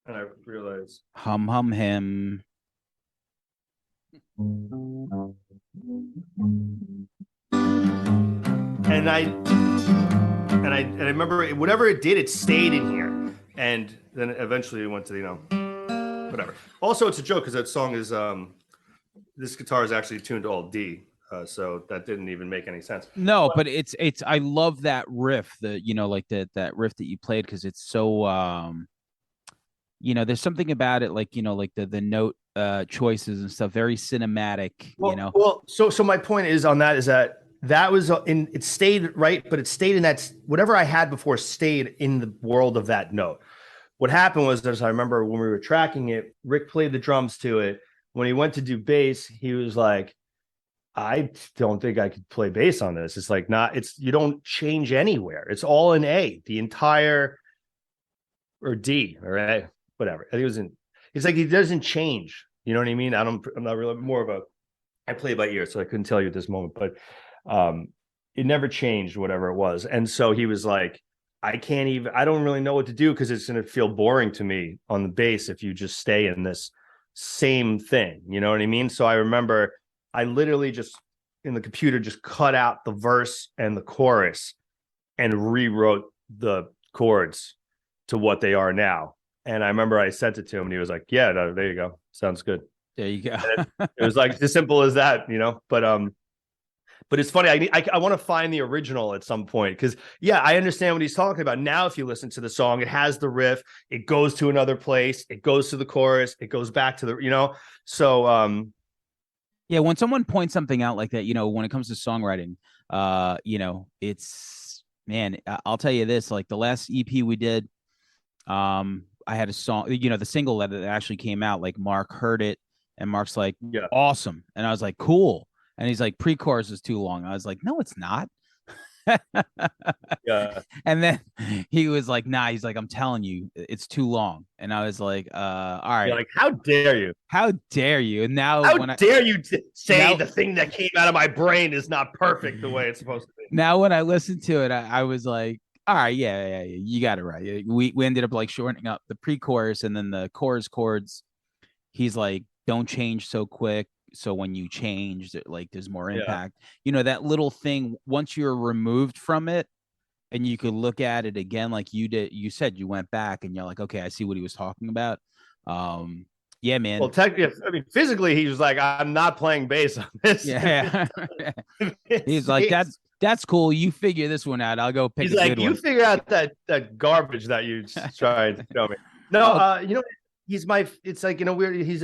Speaker 3: and I realized,
Speaker 2: Hum hum him.
Speaker 3: and I remember whatever it did, it stayed in here, and then eventually it went to whatever. Also, it's a joke because that song is this guitar is actually tuned to all D, so that didn't even make any sense.
Speaker 2: No, but it's I love that riff, the you know, like that riff that you played because it's so you know, there's something about it, like, you know, like the note choices and stuff, very cinematic, you know.
Speaker 3: So my point is on that is that was in it stayed right, but it stayed in that whatever I had before stayed in the world of that note. What happened was, as I remember when we were tracking it, Rick played the drums to it. When he went to do bass, he was like, I don't think I could play bass on this. It's like not, it's you don't change anywhere. It's all in A, the entire or D, all right, whatever. I think it was in. It's like he doesn't change. You know what I mean? I'm not really more of a. I play by ear, so I couldn't tell you at this moment, but it never changed whatever it was. And so he was like, I can't even. I don't really know what to do because it's going to feel boring to me on the bass if you just stay in this same thing. You know what I mean? So I remember I literally just in the computer just cut out the verse and the chorus and rewrote the chords to what they are now. And I remember I sent it to him and he was like, yeah, no, there you go. Sounds good.
Speaker 2: There you go.
Speaker 3: It was like as simple as that, you know, but it's funny. I want to find the original at some point because yeah, I understand what he's talking about. Now, if you listen to the song, it has the riff, it goes to another place, it goes to the chorus, it goes back to the, you know, so
Speaker 2: Yeah, when someone points something out like that, you know, when it comes to songwriting, you know, it's man, I'll tell you this, like the last EP we did, I had a song, you know, the single that actually came out, like Mark heard it and Mark's like,
Speaker 3: yeah,
Speaker 2: awesome. And I was like, cool. And he's like, pre-chorus is too long. I was like, no, it's not.
Speaker 3: yeah.
Speaker 2: And then he was like, nah, he's like, I'm telling you, it's too long. And I was like, all
Speaker 3: You're
Speaker 2: right,
Speaker 3: like, how dare you?
Speaker 2: how dare you? And now
Speaker 3: How
Speaker 2: when I
Speaker 3: dare you say
Speaker 2: now
Speaker 3: the thing that came out of my brain is not perfect the way it's supposed to be?
Speaker 2: now when I listened to it, I was like, all right, yeah, you got it right. We ended up like shortening up the pre-chorus and then the chorus chords. He's like, don't change so quick. So when you change, like there's more
Speaker 3: Yeah,
Speaker 2: impact. You know, that little thing, once you're removed from it and you could look at it again, like you did, you said you went back and you're like, okay, I see what he was talking about. Yeah,
Speaker 3: well,
Speaker 2: man.
Speaker 3: technically, I mean, physically, he was like, I'm not playing bass on this.
Speaker 2: Yeah. He's like, that's cool. You figure this one out. I'll go pick
Speaker 3: He's
Speaker 2: a
Speaker 3: like,
Speaker 2: good
Speaker 3: you
Speaker 2: one.
Speaker 3: figure out that garbage that you tried to show me. No,
Speaker 2: Oh,
Speaker 3: you know, he's my. It's like, you know, weird. He's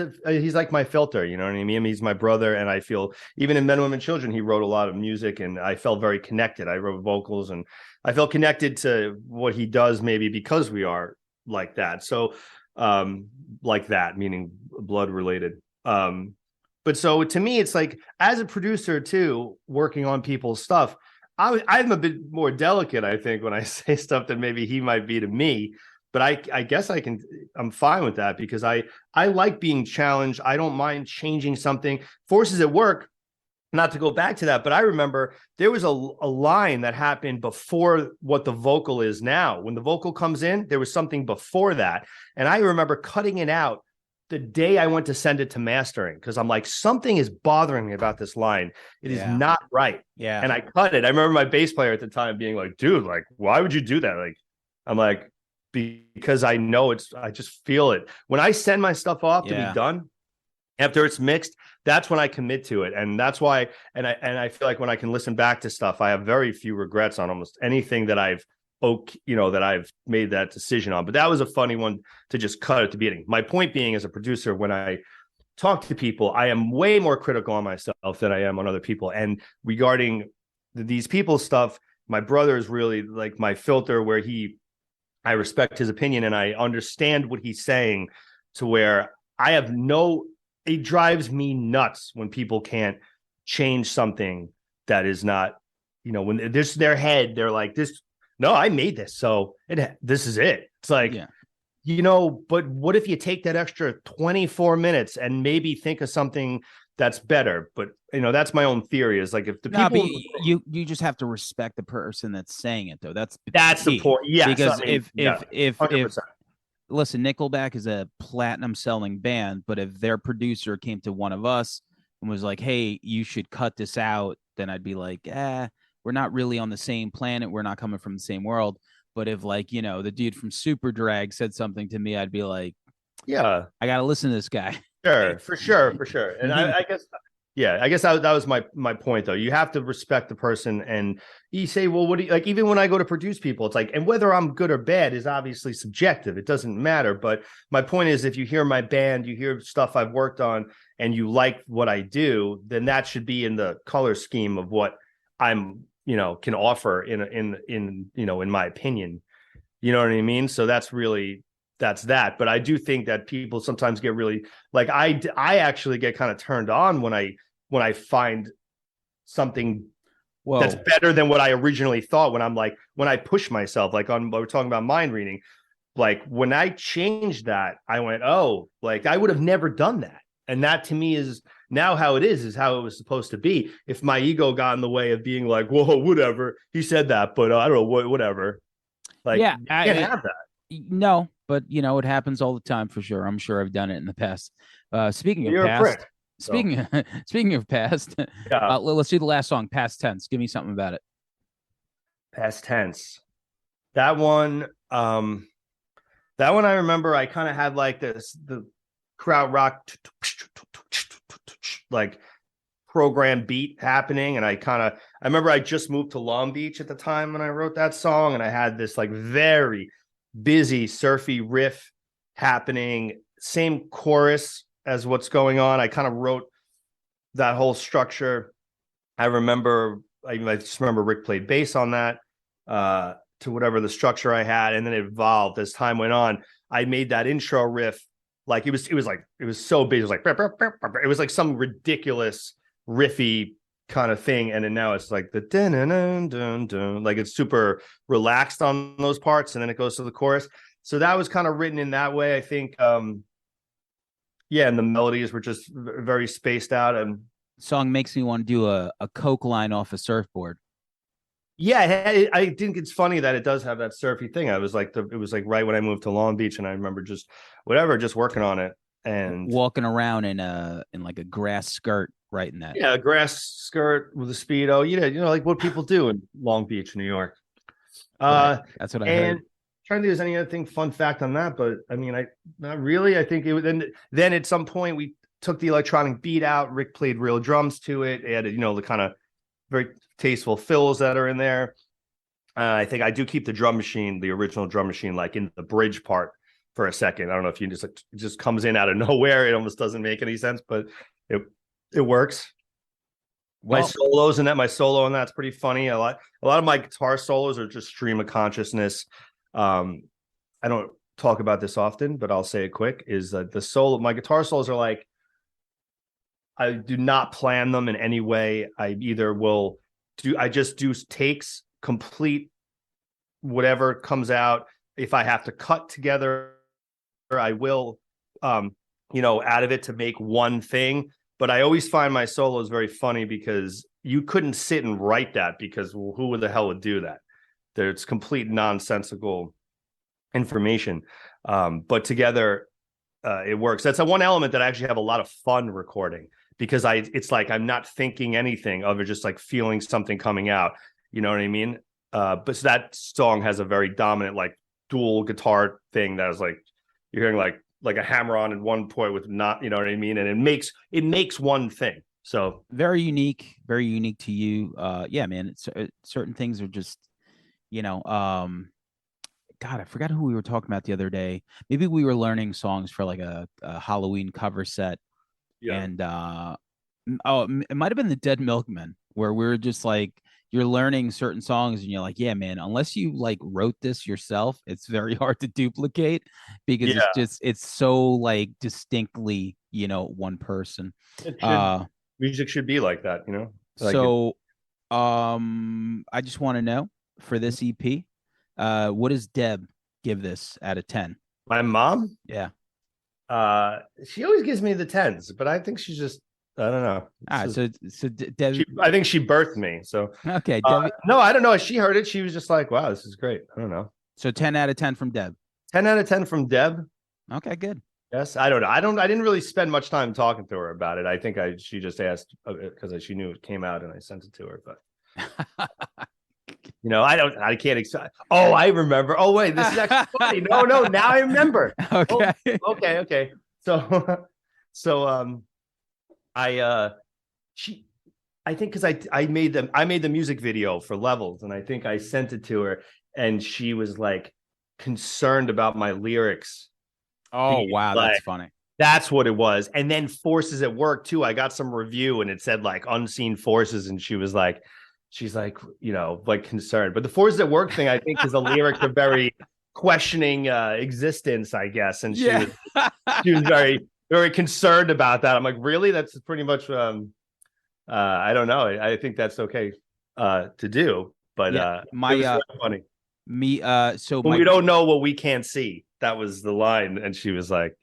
Speaker 3: like my filter. You know what I mean? He's my brother, and I feel even in Men, Women, Children, he wrote a lot of music, and I felt very connected. I wrote vocals, and I felt connected to what he does, maybe because we are like that. So, like that meaning blood related. But so to me, it's like as a producer too, working on people's stuff. I'm a bit more delicate, I think, when I say stuff that maybe he might be to me. but I guess I'm fine with that because I like being challenged. I don't mind changing something. Forces at work, not to go back to that, but I remember there was a line that happened before what the vocal is now. When the vocal comes in, there was something before that. And I remember cutting it out the day I went to send it to mastering because I'm like, something is bothering me about this line. It is
Speaker 2: Yeah.
Speaker 3: not right.
Speaker 2: Yeah.
Speaker 3: And I cut it. I remember my bass player at the time being like, dude, like, why would you do that? Like, I'm like, because I know I just feel it. When I send my stuff off to be
Speaker 2: Yeah.
Speaker 3: done, after it's mixed, that's when I commit to it. And that's why, and I feel like when I can listen back to stuff, I have very few regrets on almost anything that that I've made that decision on. But that was a funny one to just cut at the beginning. My point being, as a producer, when I talk to people, I am way more critical on myself than I am on other people. And regarding these people's stuff, my brother is really like my filter where I respect his opinion and I understand what he's saying to where I have it drives me nuts when people can't change something that is not, when this their head, they're like, this, no, I made this. So this is it. It's like,
Speaker 2: Yeah.
Speaker 3: But what if you take that extra 24 minutes and maybe think of something that's better? But that's my own theory is like if the
Speaker 2: No, but
Speaker 3: people
Speaker 2: you just have to respect the person that's saying it though. That's
Speaker 3: that's the
Speaker 2: key.
Speaker 3: point. Yes. I
Speaker 2: Because
Speaker 3: mean, yeah,
Speaker 2: if
Speaker 3: 100%.
Speaker 2: listen, Nickelback is a platinum selling band, but if their producer came to one of us and was like, "Hey, you should cut this out," then I'd be like, we're not really on the same planet. We're not coming from the same world." But if like, the dude from Super Drag said something to me, I'd be like,
Speaker 3: Yeah.
Speaker 2: I gotta listen to this guy.
Speaker 3: Sure, for sure, for sure. And I guess, yeah, I guess that was my point though. You have to respect the person, and you say, well, what do you like? Even when I go to produce people, it's like, and whether I'm good or bad is obviously subjective. It doesn't matter. But my point is, if you hear my band, you hear stuff I've worked on, and you like what I do, then that should be in the color scheme of what I'm, can offer in my opinion. You know what I mean? So that's that. But I do think that people sometimes get really like I actually get kind of turned on when I find something that's
Speaker 2: Whoa.
Speaker 3: better than what I originally thought. When I push myself, like we're talking about mind reading, like when I changed that, I went, oh, like I would have never done that. And that to me is now how it is how it was supposed to be. If my ego got in the way of being like, whoa, whatever, he said that, but I don't know, whatever. Like
Speaker 2: Yeah,
Speaker 3: you can't have that.
Speaker 2: no, but it happens all the time for sure. I'm sure I've done it in the past. Speaking of
Speaker 3: You're a prick.
Speaker 2: past,
Speaker 3: So
Speaker 2: speaking of past,
Speaker 3: yeah,
Speaker 2: let's do the last song, past tense. Give me something about it.
Speaker 3: past tense. That one, that one I remember I kind of had like the crowd rock like program beat happening. And I remember I just moved to Long Beach at the time when I wrote that song. And I had this like very busy surfy riff happening, same chorus as what's going on. I kind of wrote that whole structure. I just remember Rick played bass on that to whatever the structure I had, and then it evolved as time went on. I made that intro riff like it was so big. It was like it was like some ridiculous riffy kind of thing, and then now it's like the dun dun dun dun, like it's super relaxed on those parts, and then it goes to the chorus. So that was kind of written in that way, I think. Yeah, and the melodies were just very spaced out, and
Speaker 2: Song makes me want to do a Coke line off a surfboard.
Speaker 3: yeah, I think it's funny that it does have that surfy thing. It was like right when I moved to Long Beach, and I remember just working on it, and
Speaker 2: Walking around in like a grass skirt, writing that.
Speaker 3: yeah, a grass skirt with a speedo, like what people do in Long Beach, New York.
Speaker 2: Right. That's what I
Speaker 3: And
Speaker 2: heard.
Speaker 3: trying to do any other thing fun fact on that, but I mean, I not really. I think it was then at some point we took the electronic beat out. Rick played real drums to it. It added, the kind of very tasteful fills that are in there. I think I do keep the drum machine, the original drum machine, like in the bridge part for a second. I don't know if you just like it just comes in out of nowhere. It almost doesn't make any sense, but it works. My
Speaker 2: Well,
Speaker 3: solos and my solo and that's pretty funny. A lot of my guitar solos are just stream of consciousness. Um, I don't talk about this often, but I'll say it quick. Is that my guitar solos are like I do not plan them in any way. I just do takes, complete whatever comes out, if I have to cut together, I will, out of it to make one thing. But I always find my solos very funny because you couldn't sit and write that, because who the hell would do that? There's complete nonsensical information. But together, it works. That's a one element that I actually have a lot of fun recording, because it's like I'm not thinking anything other, just like feeling something coming out. You know what I mean? But so that song has a very dominant like dual guitar thing that is like you're hearing like a hammer on at one point with not, you know what I mean? And it makes one thing. So
Speaker 2: very unique to you. Yeah, man. Certain things are just, you know, God, I forgot who we were talking about the other day. Maybe we were learning songs for like a Halloween cover set,
Speaker 3: yeah.
Speaker 2: and it might have been the Dead Milkmen, where we are just like, you're learning certain songs and you're like, yeah, man, unless you like wrote this yourself, it's very hard to duplicate, because
Speaker 3: Yeah.
Speaker 2: it's so like distinctly, one person.
Speaker 3: It should
Speaker 2: uh
Speaker 3: Music should be like that, Like it,
Speaker 2: so I just want to know, for this EP, what does Deb give this out of 10?
Speaker 3: my mom,
Speaker 2: Yeah.
Speaker 3: she always gives me the tens, but I think she's just, I don't know. It's just,
Speaker 2: Deb.
Speaker 3: I think she birthed me. So
Speaker 2: Okay, Deb.
Speaker 3: no, I don't know. She heard it. She was just like, wow, this is great. I don't know.
Speaker 2: So 10 out of 10 from Deb.
Speaker 3: 10 out of 10 from Deb.
Speaker 2: Okay, good.
Speaker 3: Yes, I don't know. I didn't really spend much time talking to her about it. I think she just asked because she knew it came out and I sent it to her. But I can't. Oh, I remember. Oh, wait, this is actually funny. No, now I remember.
Speaker 2: Okay.
Speaker 3: Oh, okay. So, so, I, she, I think because I made the music video for Levels, and I think I sent it to her, and she was like concerned about my lyrics.
Speaker 2: Oh, wow,
Speaker 3: Like,
Speaker 2: that's funny.
Speaker 3: that's what it was. And then Forces at Work too. I got some review and it said like unseen forces, and she's like, like concerned. But the Forces at Work thing, I think, is the lyrics are very questioning existence, I guess. And she was very, very concerned about that. I'm like, really? That's pretty much I don't know. I think that's okay to do. But
Speaker 2: Yeah,
Speaker 3: it was so funny.
Speaker 2: so
Speaker 3: When we don't know what we can't see. That was the line. And she was like,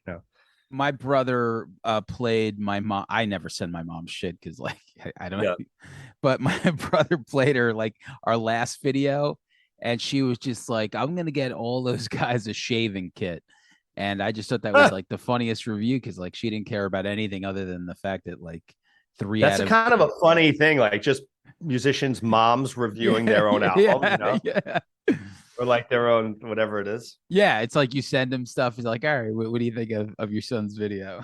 Speaker 2: my brother played my mom. I never send my mom shit because like I don't know. But my brother played her like our last video, and she was just like, I'm gonna get all those guys a shaving kit. And I just thought that was like the funniest review, because like she didn't care about anything other than the fact that like
Speaker 3: that's kind of a funny thing, like just musicians' moms reviewing their own album,
Speaker 2: Yeah.
Speaker 3: Or like their own whatever it is.
Speaker 2: Yeah, it's like you send him stuff. He's like, all right, what do you think of your son's video?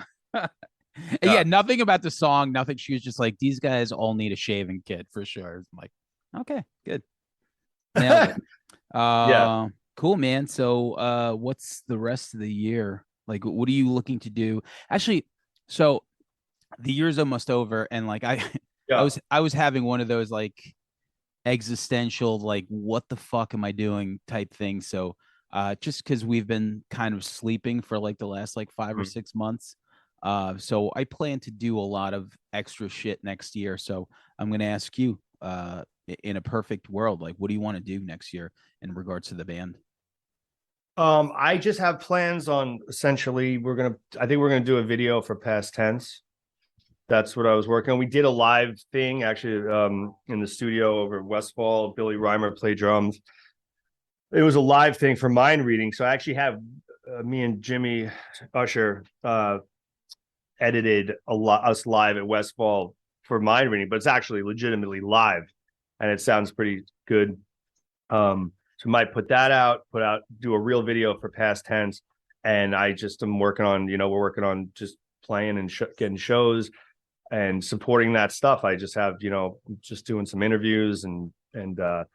Speaker 2: Yeah, nothing about the song, nothing. She was just like, these guys all need a shaving kit for sure. I'm like, okay, good. Nailed it.
Speaker 3: Yeah.
Speaker 2: Cool, man. So what's the rest of the year? Like, what are you looking to do? Actually, so the year's almost over, and like I was having one of those like existential, like, what the fuck am I doing type thing. So just because we've been kind of sleeping for like the last like 5 or 6 months. So I plan to do a lot of extra shit next year. So I'm gonna ask you, in a perfect world, like, what do you want to do next year in regards to the band?
Speaker 3: I just have plans on essentially I think we're gonna do a video for Past Tense. That's what I was working on. We did a live thing actually in the studio over at Westfall. Billy Reimer played drums. It was a live thing for mind reading. So I actually have me and Jimmy Usher edited us live at Westfall for mind reading, but it's actually legitimately live, and it sounds pretty good. So might put that out, do a real video for Past Tense, and I just am working on, we're working on just playing and getting shows and supporting that stuff. I just have, just doing some interviews and want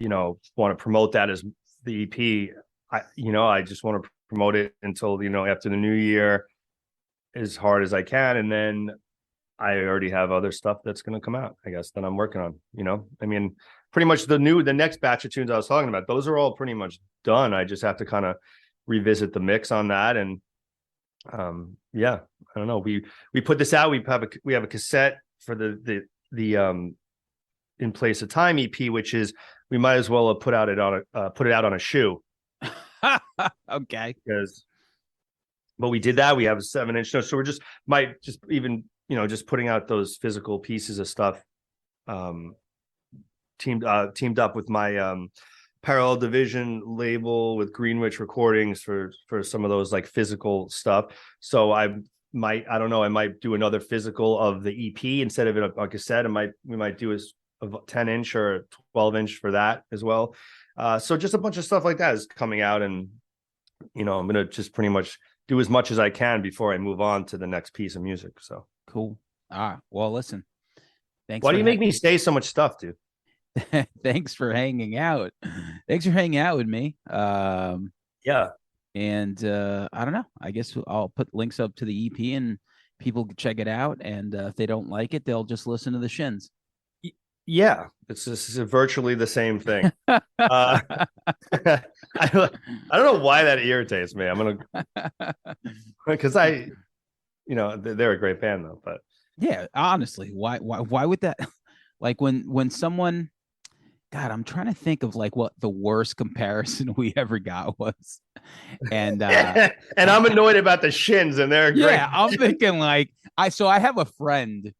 Speaker 3: to promote that as the EP. I just want to promote it until, after the new year as hard as I can. And then I already have other stuff that's going to come out, I guess, that I'm working on, I mean, pretty much the next batch of tunes I was talking about, those are all pretty much done. I just have to kind of revisit the mix on that. And yeah, I don't know. We put this out. We have a cassette for the In Place of Time EP, which is, we might as well have put it out on a shoe.
Speaker 2: Okay.
Speaker 3: because, but we did that. We have a 7-inch. So we're just might just even, just putting out those physical pieces of stuff. Um, teamed up with my parallel division label with Greenwich Recordings for some of those like physical stuff. So I don't know, I might do another physical of the EP instead of it like I said. We might do a 10-inch or a 12-inch for that as well. So just a bunch of stuff like that is coming out, and I'm gonna just pretty much do as much as I can before I move on to the next piece of music. So
Speaker 2: Cool. Well, listen. Thanks
Speaker 3: why do
Speaker 2: for
Speaker 3: you make me say so much stuff, dude?
Speaker 2: thanks for hanging out. Thanks for hanging out with me.
Speaker 3: Yeah.
Speaker 2: And I don't know. I guess I'll put links up to the EP and people can check it out. And if they don't like it, they'll just listen to the Shins.
Speaker 3: Yeah, it's just virtually the same thing. Uh, I don't know why that irritates me. I'm gonna because they're a great band though. But
Speaker 2: Yeah, honestly, why would that? Like when someone, God, I'm trying to think of like what the worst comparison we ever got was, and
Speaker 3: and I'm annoyed about the Shins, and they're great.
Speaker 2: yeah, I'm thinking like I have a friend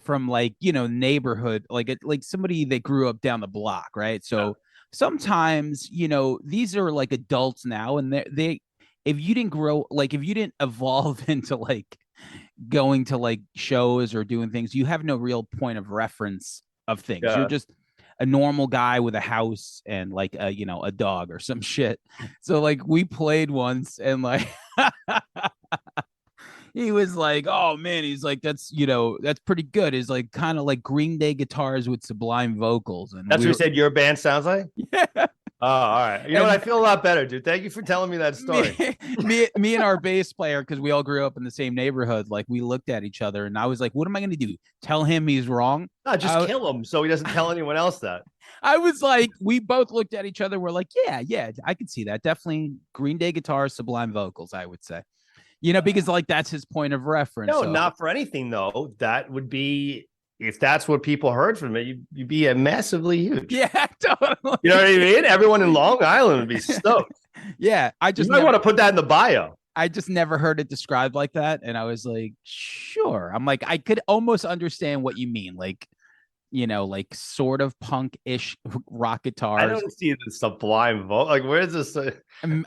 Speaker 2: from like neighborhood, like somebody that grew up down the block, right?
Speaker 3: Yeah.
Speaker 2: So sometimes these are like adults now, and they if you didn't grow, like if you didn't evolve into like going to like shows or doing things, you have no real point of reference of things. You're
Speaker 3: Yeah.
Speaker 2: just a normal guy with a house and like a dog or some shit. So like we played once and like he was like, "Oh man," he's like, that's pretty good." It's like kind of like Green Day guitars with Sublime vocals, and
Speaker 3: That's
Speaker 2: we
Speaker 3: what you
Speaker 2: were
Speaker 3: said your band sounds like?
Speaker 2: yeah.
Speaker 3: Oh, all right. You know what? I
Speaker 2: And
Speaker 3: feel a lot better, dude. Thank you for telling me that
Speaker 2: me,
Speaker 3: story.
Speaker 2: me and our bass player, because we all grew up in the same neighborhood, like we looked at each other, and I was like, "What am I going to do? Tell him he's wrong?"
Speaker 3: No, just
Speaker 2: I,
Speaker 3: kill him so he doesn't tell anyone else that.
Speaker 2: I was like, we both looked at each other. We're like, yeah, I can see that. Definitely Green Day guitars, Sublime vocals, I would say. Because like that's his point of reference.
Speaker 3: No,
Speaker 2: So
Speaker 3: not for anything though. That would be if that's what people heard from it, you'd be a massively huge.
Speaker 2: yeah, totally.
Speaker 3: You know what I mean? Everyone in Long Island would be stoked.
Speaker 2: Yeah,
Speaker 3: You might want to put that in the bio.
Speaker 2: I just never heard it described like that, and I was like, sure. I'm like, I could almost understand what you mean, like like sort of punk-ish rock
Speaker 3: I
Speaker 2: guitars.
Speaker 3: don't see the Sublime vote. Like, where's this?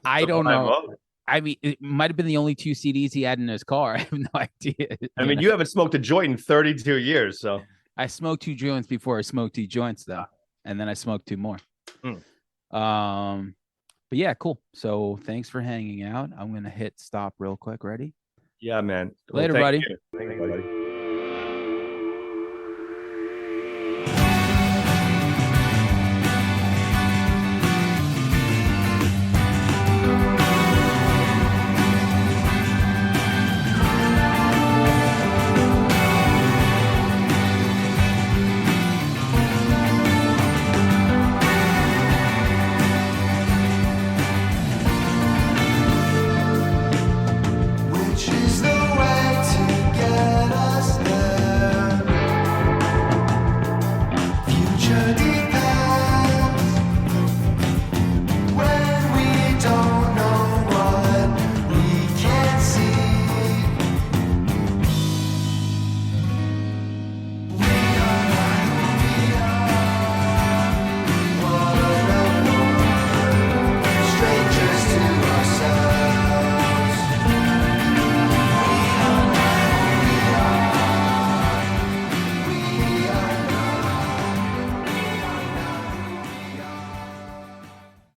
Speaker 2: I don't know.
Speaker 3: Vote?
Speaker 2: I mean, it might have been the only two CDs he had in his car. I have no idea.
Speaker 3: I mean, you haven't smoked a joint in 32 years, so
Speaker 2: I smoked two joints before I smoked two joints, though, and then I smoked two more.
Speaker 3: Hmm.
Speaker 2: But yeah, cool. So thanks for hanging out. I'm gonna hit stop real quick. Ready?
Speaker 3: Yeah, man. Well,
Speaker 2: Later, buddy.
Speaker 3: Thank you, buddy.